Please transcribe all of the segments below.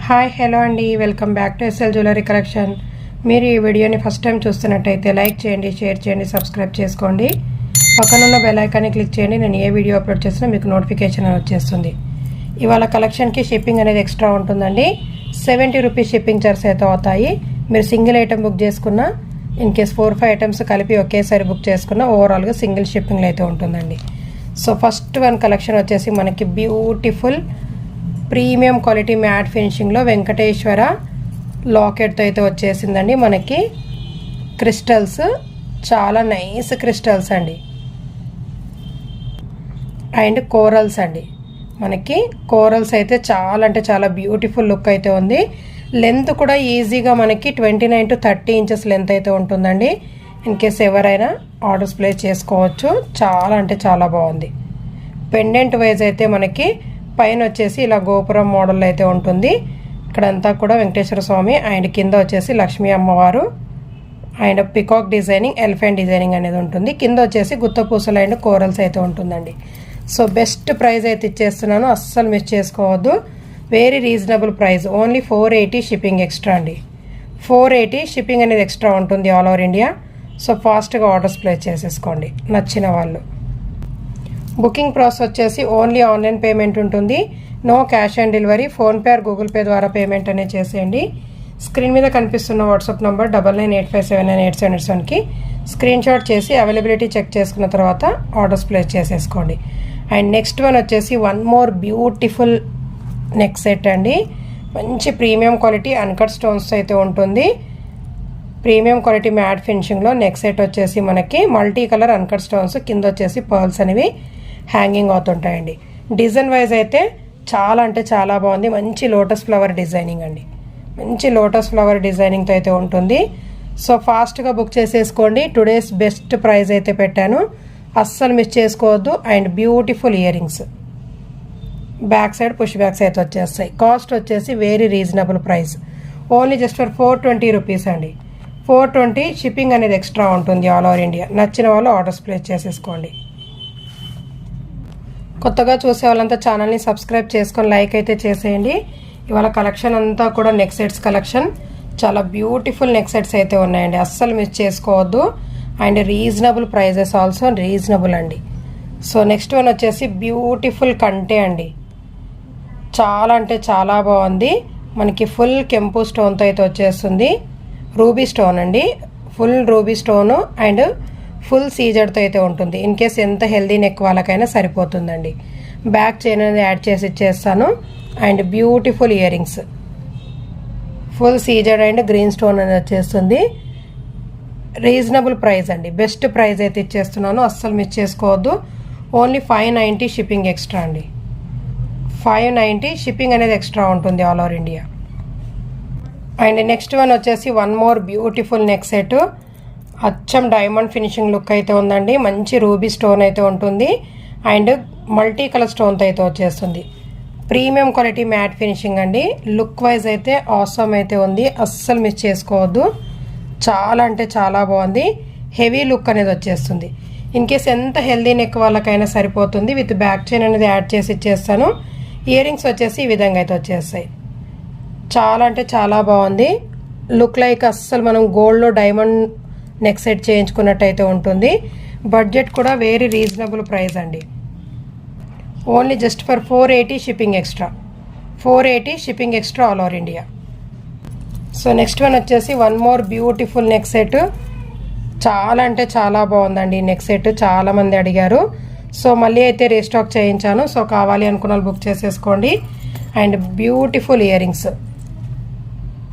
Hi hello అండి, welcome back to SL jewellery collection. మీరు ఈ వీడియోని ఫస్ట్ టైం చూస్తున్నట్టయితే లైక్ చేయండి, షేర్ చేయండి, సబ్స్క్రైబ్ చేసుకోండి. పక్కనున్న బెల్ ఐకాన్ని క్లిక్ చేయండి. నేను ఏ వీడియో అప్లోడ్ చేసినా మీకు నోటిఫికేషన్ వచ్చేస్తుంది. ఇవాళ కలెక్షన్కి షిప్పింగ్ అనేది ఎక్స్ట్రా ఉంటుందండి. 70 రూపీస్ షిప్పింగ్ చార్జెస్ అయితే అవుతాయి. మీరు సింగిల్ ఐటమ్ బుక్ చేసుకున్నా, ఇన్ కేస్ 4-5 ఐటమ్స్ కలిపి ఒకేసారి బుక్ చేసుకున్నా ఓవరాల్గా సింగిల్ షిప్పింగ్లో అయితే ఉంటుందండి. సో ఫస్ట్ వన్ కలెక్షన్ వచ్చేసి మనకి బ్యూటిఫుల్ ప్రీమియం క్వాలిటీ మ్యాట్ ఫినిషింగ్లో వెంకటేశ్వర లాకెట్తో అయితే వచ్చేసిందండి. మనకి క్రిస్టల్స్ చాలా నైస్ క్రిస్టల్స్ అండి, అండ్ కోరల్స్ అండి. మనకి కోరల్స్ అయితే చాలా అంటే చాలా బ్యూటిఫుల్ లుక్ అయితే ఉంది. లెంత్ కూడా ఈజీగా మనకి 29 to 30 ఇంచెస్ లెంత్ అయితే ఉంటుందండి. ఇన్ కేస్ ఎవరైనా ఆర్డర్స్ ప్లేస్ చేసుకోవచ్చు. చాలా అంటే చాలా బాగుంది. పెండెంట్ వైజ్ అయితే మనకి పైన వచ్చేసి ఇలా గోపురం మోడల్ అయితే ఉంటుంది. ఇక్కడంతా కూడా వెంకటేశ్వర స్వామి అండ్ కింద వచ్చేసి లక్ష్మీ అమ్మవారు and peacock designing, elephant designing అనేది ఉంటుంది. కింద వచ్చేసి గుత్తపూసలు అండ్ కోరల్స్ అయితే ఉంటుందండి. సో బెస్ట్ ప్రైస్ అయితే ఇచ్చేస్తున్నాను, అస్సలు మిస్ చేసుకోవద్దు. Very reasonable price, only 480 shipping extra అండి. 480 షిప్పింగ్ అనేది ఎక్స్ట్రా ఉంటుంది ఆల్ ఓవర్ ఇండియా. సో ఫాస్ట్గా ఆర్డర్స్ ప్లేస్ చేసేసుకోండి నచ్చిన వాళ్ళు. బుకింగ్ ప్రాసెస్ వచ్చేసి ఓన్లీ ఆన్లైన్ పేమెంట్ ఉంటుంది. No cash on delivery. PhonePe or Google Pay ద్వారా పేమెంట్ అనేది చేసేయండి. స్క్రీన్ మీద కనిపిస్తున్న వాట్సాప్ నంబర్ 9985798787కి స్క్రీన్ షాట్ చేసి అవైలబిలిటీ చెక్ చేసుకున్న తర్వాత ఆర్డర్స్ ప్లేస్ చేసేసుకోండి. అండ్ నెక్స్ట్ వన్ వచ్చేసి one more beautiful neck set అండి. మంచి ప్రీమియం క్వాలిటీ అన్కట్ స్టోన్స్ అయితే ఉంటుంది. ప్రీమియం క్వాలిటీ మ్యాట్ ఫినిషింగ్లో నెక్ సెట్ వచ్చేసి మనకి మల్టీ కలర్ అన్కట్ స్టోన్స్, కింద వచ్చేసి పర్ల్స్ అనేవి హ్యాంగింగ్ అవుతుంటాయండి. డిజైన్ వైజ్ అయితే చాలా అంటే చాలా బాగుంది. మంచి లోటస్ ఫ్లవర్ డిజైనింగ్ అండి, మంచి లోటస్ ఫ్లవర్ డిజైనింగ్తో అయితే ఉంటుంది. సో ఫాస్ట్గా బుక్ చేసేసుకోండి. టుడేస్ బెస్ట్ ప్రైస్ అయితే పెట్టాను, అస్సలు మిస్ చేసుకోవద్దు. And beautiful ear rings, back side push backs అయితే వచ్చేస్తాయి. కాస్ట్ వచ్చేసి very reasonable price, only just for 420 rupees అండి. 420 షిప్పింగ్ అనేది ఎక్స్ట్రా ఉంటుంది ఆల్ ఓవర్ ఇండియా. నచ్చిన వాళ్ళు ఆర్డర్స్ ప్లేస్ చేసేసుకోండి. కొత్తగా చూసే వాళ్ళంతా ఛానల్ని సబ్స్క్రైబ్ చేసుకొని లైక్ అయితే చేసేయండి. ఇవాళ కలెక్షన్ అంతా కూడా నెక్ సెట్స్ కలెక్షన్, చాలా బ్యూటిఫుల్ నెక్ సెట్స్ అయితే ఉన్నాయండి, అస్సలు మిస్ చేసుకోవద్దు. And reasonable prices also reasonable అండి. సో నెక్స్ట్ వన్ వచ్చేసి బ్యూటిఫుల్ కంటే అండి, చాలా అంటే చాలా బాగుంది. మనకి ఫుల్ కెంపు స్టోన్తో అయితే వచ్చేస్తుంది. రూబీ స్టోన్ అండి, full ruby stone and full సీజర్తో అయితే ఉంటుంది. ఇన్ కేస్ ఎంత హెల్దీ నెక్ వాళ్ళకైనా సరిపోతుందండి. బ్యాక్ చైన్ అనేది యాడ్ చేసి ఇచ్చేస్తాను. And beautiful ear rings, full సీజర్ అండ్ గ్రీన్ స్టోన్ అనేది వచ్చేస్తుంది. రీజనబుల్ ప్రైస్ అండి, బెస్ట్ ప్రైస్ అయితే ఇచ్చేస్తున్నాను, అస్సలు మిస్ చేసుకోవద్దు. ఓన్లీ 590 షిప్పింగ్ ఎక్స్ట్రా అండి. 590 షిప్పింగ్ అనేది ఎక్స్ట్రా ఉంటుంది all over India. And next one వచ్చేసి one more beautiful neck set, అచ్చం డైమండ్ ఫినిషింగ్ లుక్ అయితే ఉందండి. మంచి రూబీ స్టోన్ అయితే ఉంటుంది అండ్ మల్టీ కలర్ స్టోన్తో అయితే వచ్చేస్తుంది. ప్రీమియం క్వాలిటీ మ్యాట్ ఫినిషింగ్ అండి. లుక్ వైజ్ అయితే ఆసమ్ అయితే ఉంది, అస్సలు మిస్ చేసుకోవద్దు. చాలా అంటే చాలా బాగుంది. హెవీ లుక్ అనేది వచ్చేస్తుంది. ఇన్ కేస్ ఎంత హెల్దీ నెక్ వాళ్ళకైనా సరిపోతుంది. విత్ బ్యాక్ చైన్ అనేది యాడ్ చేసి ఇచ్చేస్తాను. ఇయర్ రింగ్స్ వచ్చేసి ఈ విధంగా అయితే వచ్చేస్తాయి. చాలా అంటే చాలా బాగుంది. లుక్ లైక్ అస్సలు మనం గోల్డ్లో డైమండ్ నెక్ సెట్ చేయించుకున్నట్టయితే ఉంటుంది. బడ్జెట్ కూడా వెరీ రీజనబుల్ ప్రైస్ అండి. Only just for 480 shipping extra. 480 shipping extra all over India. So next one వచ్చేసి one more beautiful neck set, చాలా అంటే చాలా బాగుందండి. నెక్ సెట్ చాలామంది అడిగారు, సో మళ్ళీ అయితే రీస్టాక్ చేయించాను. సో కావాలి అనుకున్న వాళ్ళు బుక్ చేసేసుకోండి. అండ్ బ్యూటిఫుల్ ఇయర్ రింగ్స్,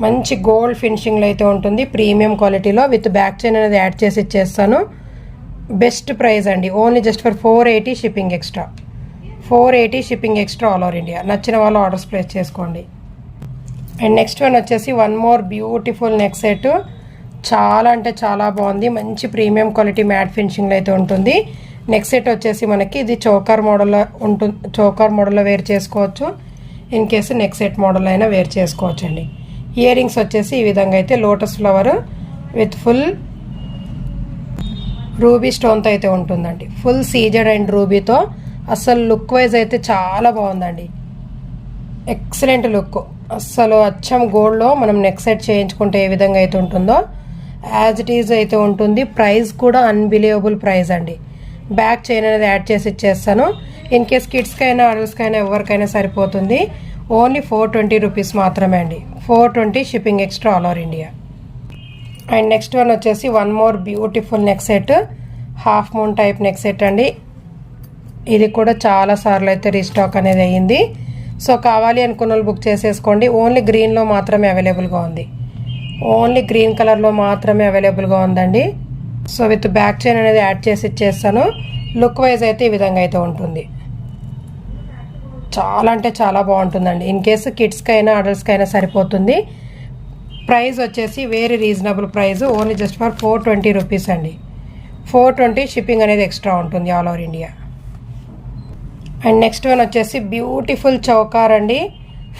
మంచి గోల్డ్ ఫినిషింగ్లో అయితే ఉంటుంది. ప్రీమియం క్వాలిటీలో విత్ బ్యాక్ చైన్ అనేది యాడ్ చేసి ఇచ్చేస్తాను. బెస్ట్ ప్రైస్ అండి, only just for 480 shipping extra. 480 shipping extra all over India. నచ్చిన వాళ్ళు ఆర్డర్స్ ప్లేస్ చేసుకోండి. అండ్ నెక్స్ట్ వన్ వచ్చేసి one more beautiful neck set, చాలా అంటే చాలా బాగుంది. మంచి ప్రీమియం క్వాలిటీ మ్యాట్ ఫినిషింగ్లో అయితే ఉంటుంది. నెక్ సెట్ వచ్చేసి మనకి ఇది చోకర్ మోడల్లో ఉంటుంది. చోకర్ మోడల్లో వేర్ చేసుకోవచ్చు. In case neck set model అయినా వేర్ చేసుకోవచ్చు అండి. ఇయర్ రింగ్స్ వచ్చేసి ఈ విధంగా అయితే lotus flower with full ruby స్టోన్తో అయితే ఉంటుందండి. ఫుల్ సీజెడ్ అండ్ రూబీతో అసలు లుక్ వైజ్ అయితే చాలా బాగుందండి. Excellent look. అస్సలు అచ్చం గోల్డ్లో మనం నెక్ సెట్ చేయించుకుంటే ఏ విధంగా అయితే ఉంటుందో యాజ్ ఇట్ ఈజ్ అయితే ఉంటుంది. ప్రైస్ కూడా అన్బిలీవబుల్ ప్రైస్ అండి. బ్యాక్ చైన్ అనేది యాడ్ చేసి ఇచ్చేస్తాను. ఇన్ కేస్ కిడ్స్కైనా అడల్ట్స్కైనా ఎవరికైనా సరిపోతుంది. ఓన్లీ 420 రూపీస్ మాత్రమే అండి. 420 shipping extra all over India. And next one వచ్చేసి one more beautiful neck set, half moon type neck set అండి. ఇది కూడా చాలా సార్లు అయితే రీస్టాక్ అనేది అయ్యింది. సో కావాలి అనుకున్న వాళ్ళు బుక్ చేసేసుకోండి. ఓన్లీ గ్రీన్లో మాత్రమే అవైలబుల్గా ఉంది. ఓన్లీ గ్రీన్ కలర్లో మాత్రమే అవైలబుల్గా ఉందండి. సో విత్ బ్యాక్ చైన్ అనేది యాడ్ చేసి ఇచ్చేస్తాను. లుక్ వైజ్ అయితే ఈ విధంగా అయితే ఉంటుంది. చాలా అంటే చాలా బాగుంటుందండి. ఇన్ కేసు కిడ్స్కైనా అడల్ట్స్కైనా సరిపోతుంది. ప్రైస్ వచ్చేసి very reasonable price, only just for 420 rupees అండి. 420 షిప్పింగ్ అనేది ఎక్స్ట్రా ఉంటుంది all over India. And next one వచ్చేసి బ్యూటిఫుల్ చౌకార్ అండి.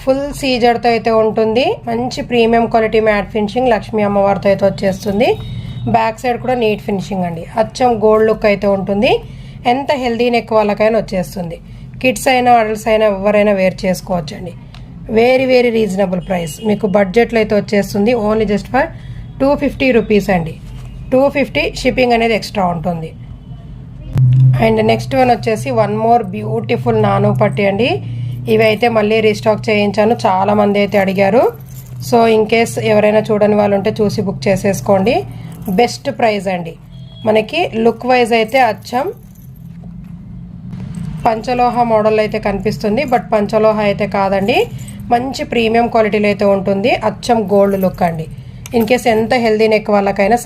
ఫుల్ సీజర్తో అయితే ఉంటుంది. మంచి premium quality matte finishing Lakshmi అమ్మవారితో అయితే వచ్చేస్తుంది. బ్యాక్ సైడ్ కూడా నీట్ ఫినిషింగ్ అండి. అచ్చం గోల్డ్ లుక్ అయితే ఉంటుంది. ఎంత హెల్దీ నెక్ వాళ్ళకైనా వచ్చేస్తుంది. కిడ్స్ అయినా అడల్ట్స్ అయినా ఎవరైనా వేర్ చేసుకోవచ్చు అండి. వెరీ వెరీ రీజనబుల్ ప్రైస్, మీకు బడ్జెట్లో అయితే వచ్చేస్తుంది. ఓన్లీ జస్ట్ ఫర్ 250 రూపీస్ అండి. 250 షిప్పింగ్ అనేది ఎక్స్ట్రా ఉంటుంది. అండ్ నెక్స్ట్ వన్ వచ్చేసి వన్ మోర్ బ్యూటిఫుల్ నాను పట్టి అండి. ఇవి అయితే మళ్ళీ రీస్టాక్ చేయించాను, చాలామంది అయితే అడిగారు. సో ఇన్ కేస్ ఎవరైనా చూడని వాళ్ళు ఉంటే చూసి బుక్ చేసేసుకోండి. బెస్ట్ ప్రైస్ అండి. మనకి లుక్ వైజ్ అయితే అచ్చం పంచలోహ మోడల్ అయితే కనిపిస్తుంది, బట్ పంచలోహ అయితే కాదండి. మంచి ప్రీమియం క్వాలిటీలో అయితే ఉంటుంది. అచ్చం గోల్డ్ లుక్ అండి. ఇన్ కేస్ ఎంత హెల్దీ నెక్ వాళ్ళకైనా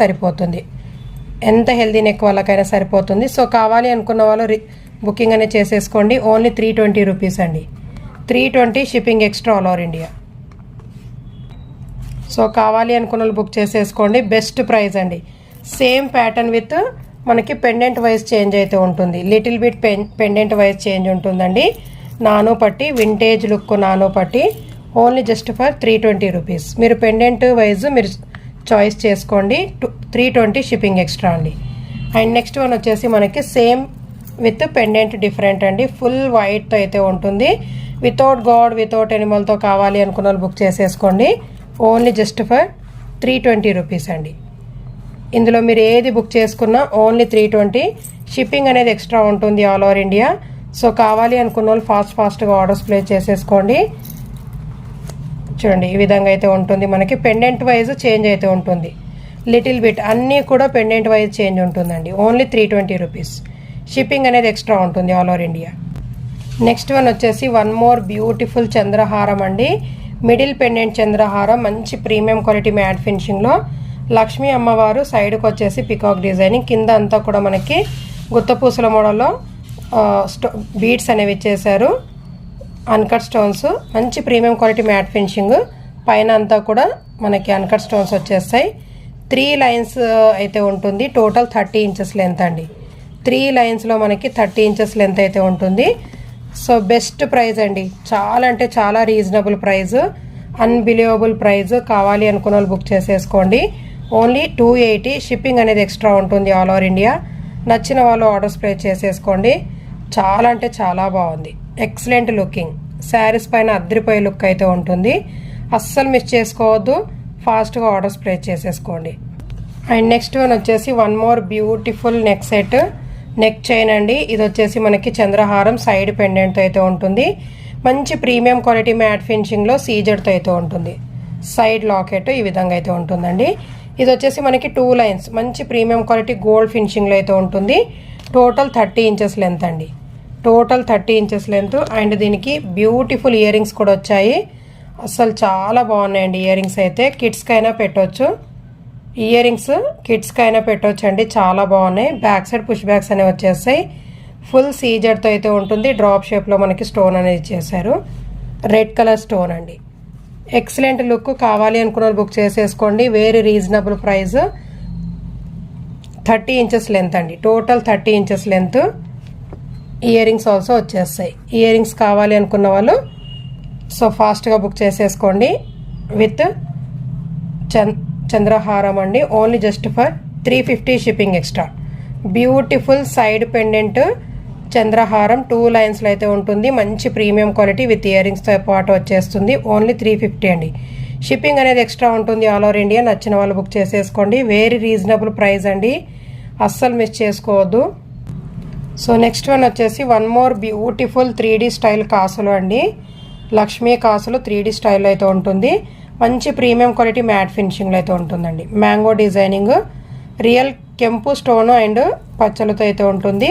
సరిపోతుంది. సో కావాలి అనుకున్న వాళ్ళు బుకింగ్ అనేది చేసేసుకోండి. ఓన్లీ 320 రూపీస్ అండి. 320 shipping extra all over India. So కావాలి అనుకున్న వాళ్ళు బుక్ చేసేసుకోండి. బెస్ట్ ప్రైస్ అండి. సేమ్ ప్యాటర్న్ విత్ మనకి పెండెంట్ వైజ్ చేంజ్ అయితే ఉంటుంది. Little bit pendant wise change ఉంటుందండి. నానో పట్టి వింటేజ్ లుక్ నానో పట్టి ఓన్లీ జస్ట్ ఫర్ 320 రూపీస్. మీరు పెండెంట్ వైజ్ మీరు చాయిస్ చేసుకోండి. 320 షిప్పింగ్ ఎక్స్ట్రా అండి. అండ్ నెక్స్ట్ వన్ వచ్చేసి మనకి సేమ్ విత్ పెండెంట్ డిఫరెంట్ అండి. ఫుల్ వైట్తో అయితే ఉంటుంది. వితౌట్ గాడ్ వితౌట్ ఎనిమల్తో కావాలి అనుకున్న వాళ్ళు బుక్ చేసేసుకోండి. ఓన్లీ జస్ట్ ఫర్ 320 రూపీస్ అండి. ఇందులో మీరు ఏది బుక్ చేసుకున్నా ఓన్లీ 320 షిప్పింగ్ అనేది ఎక్స్ట్రా ఉంటుంది ఆల్ ఓవర్ ఇండియా. సో కావాలి అనుకున్న వాళ్ళు ఫాస్ట్గా ఆర్డర్స్ ప్లేస్ చేసేసుకోండి. చూడండి ఈ విధంగా అయితే ఉంటుంది. మనకి పెండెంట్ వైజ్ చేంజ్ అయితే ఉంటుంది. లిటిల్ బిట్ అన్నీ కూడా పెండెంట్ వైజ్ చేంజ్ ఉంటుందండి. ఓన్లీ 320 రూపీస్ షిప్పింగ్ అనేది ఎక్స్ట్రా ఉంటుంది all over India. Next one వచ్చేసి వన్ మోర్ బ్యూటిఫుల్ చంద్రహారం అండి. మిడిల్ పెండెంట్ చంద్రహారం మంచి ప్రీమియం క్వాలిటీ మ్యాట్ ఫినిషింగ్లో లక్ష్మీ అమ్మవారు సైడ్కి వచ్చేసి పికాక్ డిజైనింగ్, కింద అంతా కూడా మనకి గుత్తపూసల మోడల్లో బీడ్స్ అనేవి ఇచ్చేసారు. అన్కట్ స్టోన్స్ మంచి ప్రీమియం క్వాలిటీ మ్యాట్ ఫినిషింగ్. పైన అంతా కూడా మనకి అన్కట్ స్టోన్స్ వచ్చేస్తాయి. 3 లైన్స్ అయితే ఉంటుంది. టోటల్ 30 ఇంచెస్ లెంత్ అండి. 3 లైన్స్లో మనకి 30 ఇంచెస్ లెంత్ అయితే ఉంటుంది. సో బెస్ట్ ప్రైస్ అండి. చాలా అంటే చాలా రీజనబుల్ ప్రైస్, అన్బిలీవబుల్ ప్రైస్. కావాలి అనుకున్న వాళ్ళు బుక్ చేసేసుకోండి. ఓన్లీ 280 షిప్పింగ్ అనేది ఎక్స్ట్రా ఉంటుంది ఆల్ ఓవర్ ఇండియా. నచ్చిన వాళ్ళు ఆర్డర్స్ ప్లేస్ చేసేసుకోండి. చాలా అంటే చాలా బాగుంది. Excellent looking. శారీస్ పైన అద్రిపోయే లుక్ అయితే ఉంటుంది. అస్సలు మిస్ చేసుకోవద్దు. ఫాస్ట్గా ఆర్డర్స్ ప్లేస్ చేసేసుకోండి. అండ్ నెక్స్ట్ వన్ వచ్చేసి one more beautiful neck set, neck chain అండి. ఇది వచ్చేసి మనకి చంద్రహారం సైడ్ పెండెంట్తో అయితే ఉంటుంది. మంచి ప్రీమియం క్వాలిటీ మ్యాట్ ఫినిషింగ్లో సీజర్తో అయితే ఉంటుంది. సైడ్ లాకెట్ ఈ విధంగా అయితే ఉంటుందండి. ఇది వచ్చేసి మనకి 2 లైన్స్ మంచి ప్రీమియం క్వాలిటీ గోల్డ్ ఫినిషింగ్లో అయితే ఉంటుంది. టోటల్ 30 ఇంచెస్ లెంత్ అండి. Total 30 inches length. అండ్ దీనికి బ్యూటిఫుల్ ఇయర్ రింగ్స్ కూడా వచ్చాయి. అసలు చాలా బాగున్నాయండి ఇయర్ రింగ్స్ అయితే. కిడ్స్కైనా పెట్టవచ్చు. ఇయర్ రింగ్స్ కిడ్స్కైనా పెట్టవచ్చు అండి. చాలా బాగున్నాయి. బ్యాక్ సైడ్ పుష్ బ్యాగ్స్ అనేవి వచ్చేస్తాయి. ఫుల్ సీజర్తో అయితే ఉంటుంది. డ్రాప్ షేప్లో మనకి స్టోన్ అనేది ఇచ్చేసారు. రెడ్ కలర్ స్టోన్ అండి. Excellent look. కావాలి అనుకున్న బుక్ చేసేసుకోండి. Very reasonable price. 30 inches length అండి. Total 30 inches length. Earrings also వచ్చేస్తాయి. ఇయర్ రింగ్స్ కావాలి అనుకున్న వాళ్ళు సో ఫాస్ట్గా బుక్ చేసేసుకోండి. విత్ చంద్రహారం అండి. Only just for 350 shipping extra. Beautiful side pendant చంద్రహారం 2 లైన్స్లో అయితే ఉంటుంది. మంచి ప్రీమియం క్వాలిటీ విత్ ఇయర్ రింగ్స్తో పాటు వచ్చేస్తుంది. ఓన్లీ 350 అండి. షిప్పింగ్ అనేది ఎక్స్ట్రా ఉంటుంది ఆల్ ఓవర్ ఇండియా. నచ్చిన వాళ్ళు బుక్ చేసేసుకోండి. వెరీ రీజనబుల్ ప్రైస్ అండి, అస్సలు మిస్ చేసుకోవద్దు. సో నెక్స్ట్ వన్ వచ్చేసి one more beautiful 3D style కాసులు అండి. లక్ష్మీ కాసులు 3D స్టైల్లో అయితే ఉంటుంది. మంచి ప్రీమియం క్వాలిటీ మ్యాట్ ఫినిషింగ్లో అయితే ఉంటుందండి. మ్యాంగో డిజైనింగ్, రియల్ కెంపు స్టోన్ అండ్ పచ్చలతో అయితే ఉంటుంది.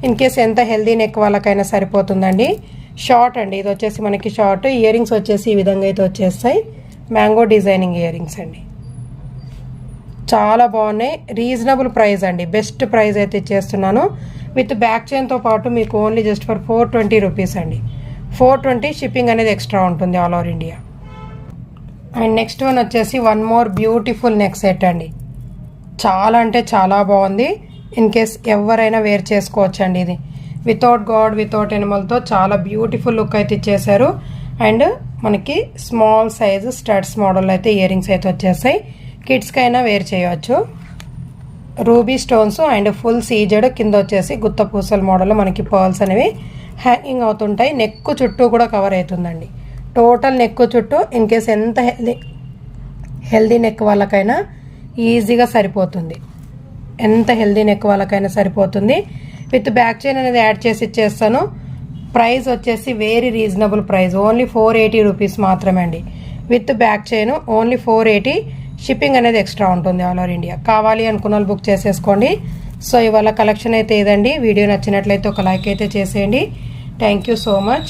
ఇన్ కేస్ ఎంత హెల్దీ నెక్ వాళ్ళకైనా సరిపోతుందండి. షార్ట్ అండి, ఇది వచ్చేసి మనకి షార్ట్. ఇయర్ రింగ్స్ వచ్చేసి ఈ విధంగా అయితే వచ్చేస్తాయి. మ్యాంగో డిజైనింగ్ ఇయర్ రింగ్స్ అండి, చాలా బాగున్నాయి. రీజనబుల్ ప్రైస్ అండి, బెస్ట్ ప్రైస్ అయితే ఇచ్చేస్తున్నాను. విత్ బ్యాక్ చైన్తో పాటు మీకు ఓన్లీ జస్ట్ ఫర్ 420 రూపీస్ అండి. 420 షిప్పింగ్ అనేది ఎక్స్ట్రా ఉంటుంది all over India. And next one వచ్చేసి one more beautiful neck set అండి. చాలా అంటే చాలా బాగుంది. ఇన్ కేస్ ఎవరైనా వేర్ చేసుకోవచ్చు అండి. ఇది వితౌట్ గాడ్ వితౌట్ ఎనిమల్తో చాలా బ్యూటిఫుల్ లుక్ అయితే ఇచ్చేసారు. అండ్ మనకి స్మాల్ సైజు స్టడ్స్ మోడల్ అయితే ఇయర్ రింగ్స్ అయితే వచ్చేసాయి. కిడ్స్కి అయినా వేర్ చేయవచ్చు. Ruby stones and full CZ, కింద వచ్చేసి గుత్త పూసల మోడల్లో మనకి పర్ల్స్ అనేవి హ్యాంగింగ్ అవుతుంటాయి. నెక్ చుట్టూ కూడా కవర్ అవుతుందండి. టోటల్ నెక్ చుట్టూ ఇన్ కేస్ ఎంత హెల్దీ నెక్ వాళ్ళకైనా ఈజీగా సరిపోతుంది. ఎంత హెల్దీ నెక్ వాళ్ళకైనా సరిపోతుంది. విత్ బ్యాక్ చైన్ అనేది యాడ్ చేసి ఇచ్చేస్తాను. ప్రైస్ వచ్చేసి very reasonable price, only 480 rupees మాత్రమే అండి. With back chain only 480. Shipping అనేది ఎక్స్ట్రా ఉంటుంది ఆల్ ఓవర్ ఇండియా. కావాలి అనుకున్న వాళ్ళు బుక్ చేసేసుకోండి. సో ఇవాళ కలెక్షన్ అయితే ఇదండి. వీడియో నచ్చినట్లయితే ఒక లైక్ అయితే చేసేయండి. Thank you so much.